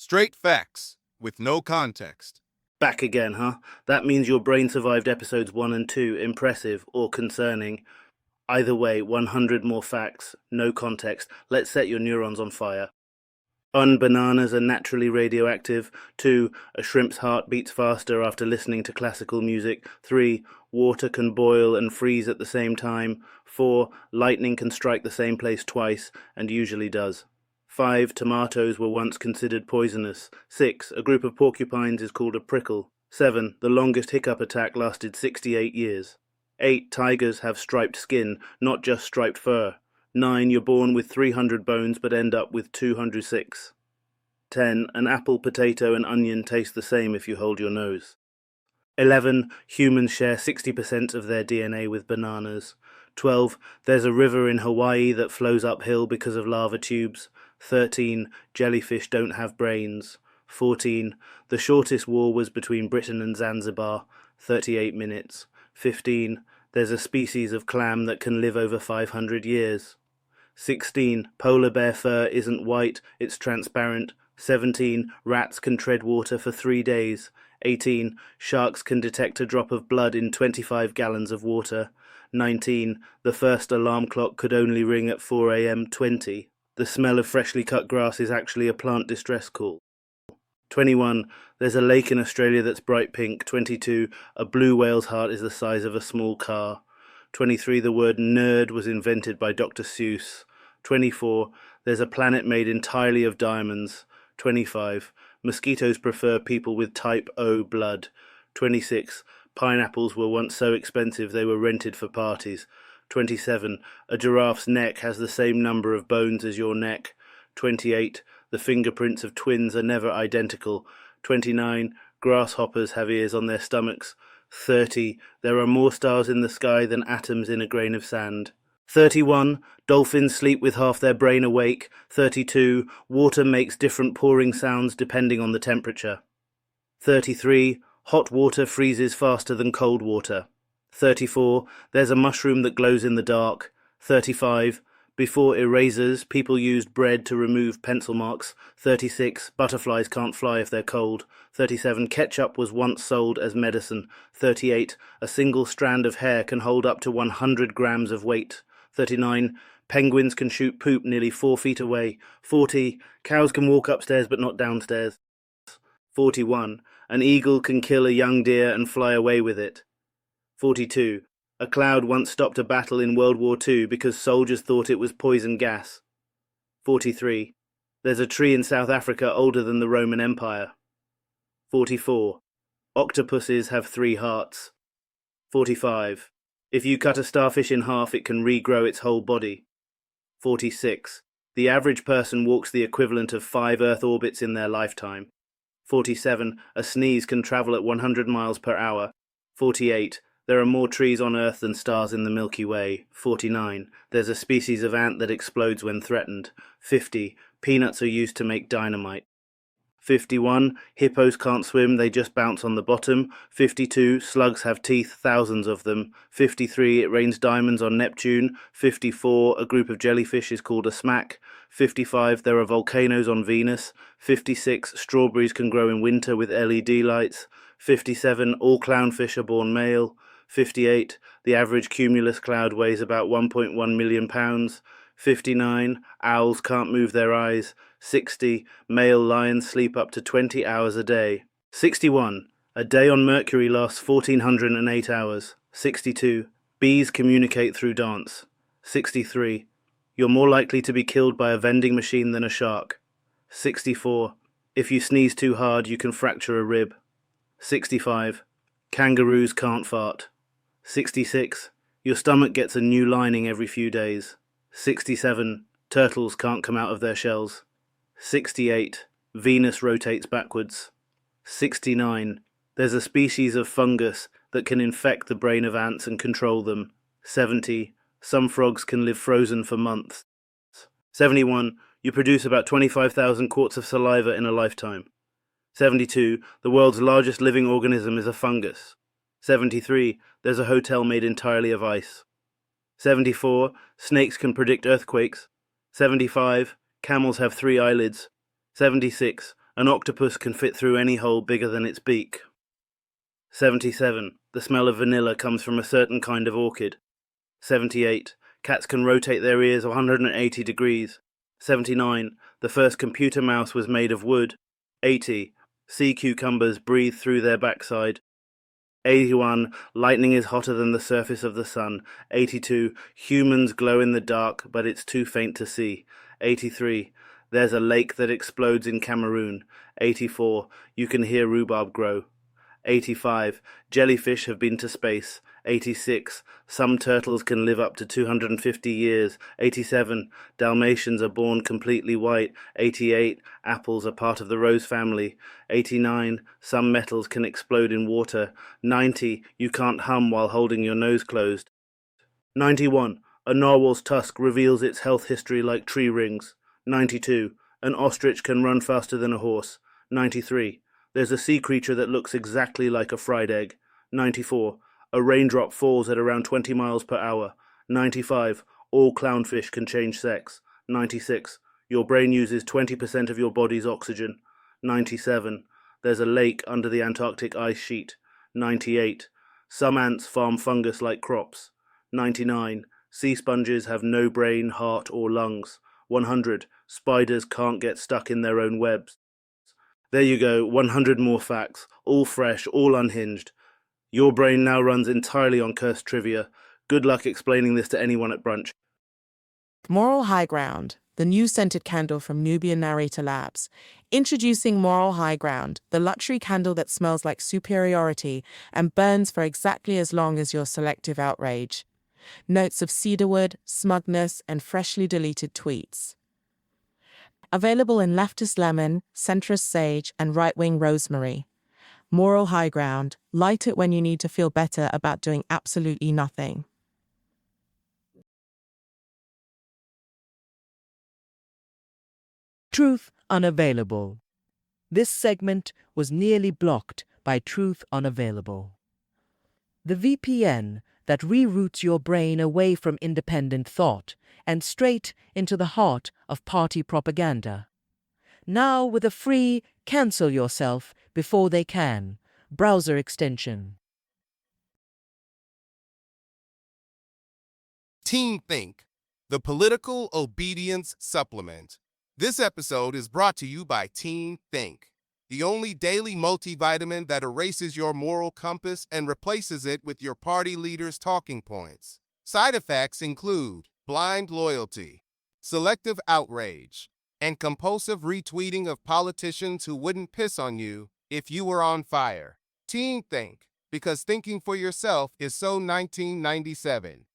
Straight facts, with no context. Back again, huh? That means your brain survived episodes 1 and 2, impressive or concerning. Either way, 100 more facts, no context. Let's set your neurons on fire. 1. Bananas are naturally radioactive. 2. A shrimp's heart beats faster after listening to classical music. 3. Water can boil and freeze at the same time. 4. Lightning can strike the same place twice, and usually does. 5. Tomatoes were once considered poisonous. 6. A group of porcupines is called a prickle. 7. The longest hiccup attack lasted 68 years. 8. Tigers have striped skin, not just striped fur. 9. You're born with 300 bones but end up with 206. 10. An apple, potato and onion taste the same if you hold your nose. 11. Humans share 60% of their DNA with bananas. 12. There's a river in Hawaii that flows uphill because of lava tubes. 13. Jellyfish don't have brains. 14. The shortest war was between Britain and Zanzibar, 38 minutes. 15. There's a species of clam that can live over 500 years. 16. Polar bear fur isn't white, it's transparent. 17. Rats can tread water for 3 days. 18. Sharks can detect a drop of blood in 25 gallons of water. 19. The first alarm clock could only ring at 4 a.m. 20. The smell of freshly cut grass is actually a plant distress call. 21. There's a lake in Australia that's bright pink. 22. A blue whale's heart is the size of a small car. 23. The word nerd was invented by Dr. Seuss. 24. There's a planet made entirely of diamonds. 25. Mosquitoes prefer people with type O blood. 26. Pineapples were once so expensive they were rented for parties. 27. A giraffe's neck has the same number of bones as your neck. 28. The fingerprints of twins are never identical. 29. Grasshoppers have ears on their stomachs. 30. There are more stars in the sky than atoms in a grain of sand. 31. Dolphins sleep with half their brain awake. 32. Water makes different pouring sounds depending on the temperature. 33. Hot water freezes faster than cold water. 34. There's a mushroom that glows in the dark. 35. Before erasers, people used bread to remove pencil marks. 36. Butterflies can't fly if they're cold. 37. Ketchup was once sold as medicine. 38. A single strand of hair can hold up to 100 grams of weight. 39. Penguins can shoot poop nearly 4 feet away. 40. Cows can walk upstairs but not downstairs. 41. An eagle can kill a young deer and fly away with it. 42. A cloud once stopped a battle in World War II because soldiers thought it was poison gas. 43. There's a tree in South Africa older than the Roman Empire. 44. Octopuses have 3 hearts. 45. If you cut a starfish in half, it can regrow its whole body. 46. The average person walks the equivalent of 5 Earth orbits in their lifetime. 47. A sneeze can travel at 100 miles per hour. 48. There are more trees on Earth than stars in the Milky Way. 49. There's a species of ant that explodes when threatened. 50. Peanuts are used to make dynamite. 51. Hippos can't swim, they just bounce on the bottom. 52. Slugs have teeth, thousands of them. 53. It rains diamonds on Neptune. 54. A group of jellyfish is called a smack. 55. There are volcanoes on Venus. 56. Strawberries can grow in winter with LED lights. 57. All clownfish are born male. 58. The average cumulus cloud weighs about 1.1 million pounds. 59. Owls can't move their eyes. 60. Male lions sleep up to 20 hours a day. 61. A day on Mercury lasts 1408 hours. 62. Bees communicate through dance. 63. You're more likely to be killed by a vending machine than a shark. 64. If you sneeze too hard, you can fracture a rib. 65. Kangaroos can't fart. 66. Your stomach gets a new lining every few days. 67. Turtles can't come out of their shells. 68. Venus rotates backwards. 69. There's a species of fungus that can infect the brain of ants and control them. 70. Some frogs can live frozen for months. 71. You produce about 25,000 quarts of saliva in a lifetime. 72. The world's largest living organism is a fungus. 73. There's a hotel made entirely of ice. 74. Snakes can predict earthquakes. 75. Camels have 3 eyelids. 76. An octopus can fit through any hole bigger than its beak. 77. The smell of vanilla comes from a certain kind of orchid. 78. Cats can rotate their ears 180 degrees. 79. The first computer mouse was made of wood. 80. Sea cucumbers breathe through their backside. 81. Lightning is hotter than the surface of the sun. 82. Humans glow in the dark, but it's too faint to see. 83. There's a lake that explodes in Cameroon. 84. You can hear rhubarb grow. 85. Jellyfish have been to space. 86. Some turtles can live up to 250 years. 87. Dalmatians are born completely white. 88. Apples are part of the rose family. 89. Some metals can explode in water. 90. You can't hum while holding your nose closed. 91. A narwhal's tusk reveals its health history like tree rings. 92. An ostrich can run faster than a horse. 93. There's a sea creature that looks exactly like a fried egg. 94. A raindrop falls at around 20 miles per hour. 95. All clownfish can change sex. 96. Your brain uses 20% of your body's oxygen. 97. There's a lake under the Antarctic ice sheet. 98. Some ants farm fungus like crops. 99. Sea sponges have no brain, heart, or lungs. 100. Spiders can't get stuck in their own webs. There you go, 100 more facts, all fresh, all unhinged. Your brain now runs entirely on cursed trivia. Good luck explaining this to anyone at brunch. Moral High Ground, the new scented candle from Nubian Narrator Labs. Introducing Moral High Ground, the luxury candle that smells like superiority and burns for exactly as long as your selective outrage. Notes of cedarwood, smugness, and freshly deleted tweets. Available in leftist lemon, centrist sage, and right-wing rosemary. Moral High Ground. Light it when you need to feel better about doing absolutely nothing. Truth unavailable. This segment was nearly blocked by Truth Unavailable. The VPN that reroutes your brain away from independent thought and straight into the heart of party propaganda. Now with a free cancel yourself before they can browser extension. Teen Think, the Political Obedience Supplement. This episode is brought to you by Teen Think, the only daily multivitamin that erases your moral compass and replaces it with your party leader's talking points. Side effects include blind loyalty, selective outrage, and compulsive retweeting of politicians who wouldn't piss on you if you were on fire. Teen Think, because thinking for yourself is so 1997.